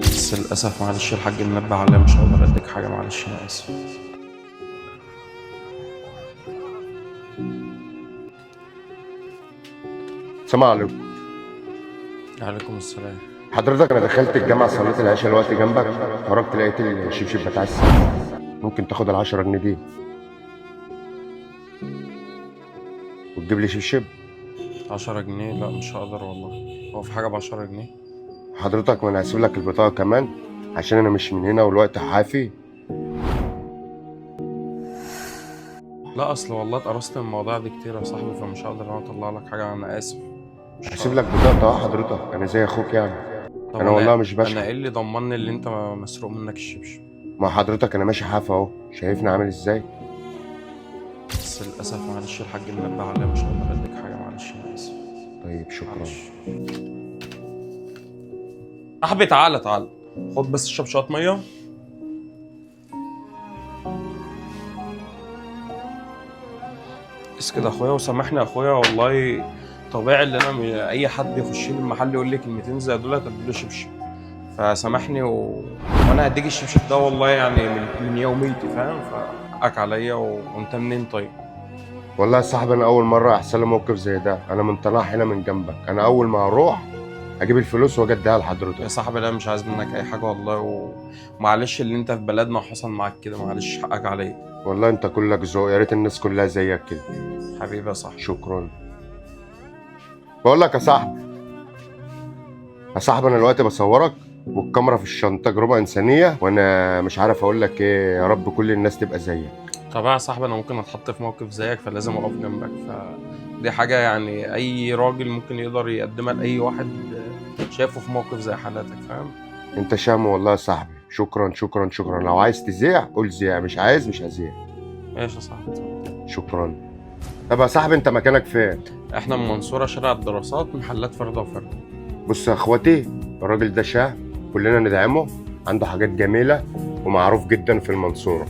بس للأسف معلش الحاج منبه عليا، مش هقدر أديك حاجة، معلش أنا آسف. السلام عليكم. عليكم السلام. حضرتك انا دخلت الجامعه صليت العشاء الوقت جنبك، خرجت لقيت الشبشب بتاع الساعه. ممكن تاخد ال10 جنيه دي وتجيب لي شبشب؟ 10 جنيه؟ لا مش هقدر والله. هو في حاجة ب10 جنيه؟ حضرتك ما انا هسيب لك البطاقه كمان عشان انا مش من هنا والوقت حافي. لا أصل والله اتقرصت من المواضيع دي كتير يا صاحبي، فمش هقدر أنا أطلع لك حاجة، أنا آسف. مش هسيب هقدر. لك بطاقه حضرتك، انا زي اخوك يعني. طب انا والله مش أنا إيه بشحت. اللي ضمني اللي أنت مسروق منك الشبشب؟ مع حضرتك انا ماشي حافي اهو، شايفني عامل ازاي. بس للأسف معلش الحاج منبه عليا، مش هقدر أديك حاجة، معلش أنا آسف. طيب شكرا. معلش. صاحبي تعالى تعالى، خد بس اشرب شوية مية. بس كده يا اخويا، وسامحني يا اخويا والله. طبيعي اللي انا اي حد يخش لي المحل يقول لي كلمتين زي دول اديله شبشب. فسامحني وانا هديك الشبشب ده والله، يعني من يوميتي، فاهم؟ فحقك عليا وانت منين طيب؟ والله يا صاحبي انا اول مره يحصل لي موقف زي ده، انا من طلع هنا من جنبك، انا اول ما هروح اجيب الفلوس واجي اديها يا لحضرتك. صاحبي لا مش عايز منك اي حاجه والله، ومعلش اللي انت في بلدنا وحصل معاك كده، معلش حقك عليا. والله انت كلك ذوق، يا ريت الناس كلها زيك كده. حبيبي يا صاحبي. شكرا. بقول لك يا صاحبي انا دلوقتي بصورك والكاميرا في الشنطه، تجربه انسانيه، وانا مش عارف اقول لك ايه، يا رب كل الناس تبقى زيك. طب يا صاحبي انا ممكن اتحط في موقف زيك، فلازم اقف جنبك، فدي حاجة يعني اي راجل ممكن يقدر يقدمها لاي واحد شايفه في موقف زي حالاتك، فاهم؟ انت شام والله يا صاحبي، شكرا شكرا شكرا. لو عايز تذيع قول زيع، مش عايز مش هذيع. ماشي يا صاحبي. شكرا. طب يا صاحبي انت مكانك فين؟ احنا من منصورة، شارع الدراسات، محلات فردة وفردة. بص يا اخواتي، الراجل ده شاه، كلنا ندعمه، عنده حاجات جميله ومعروف جدا في المنصوره.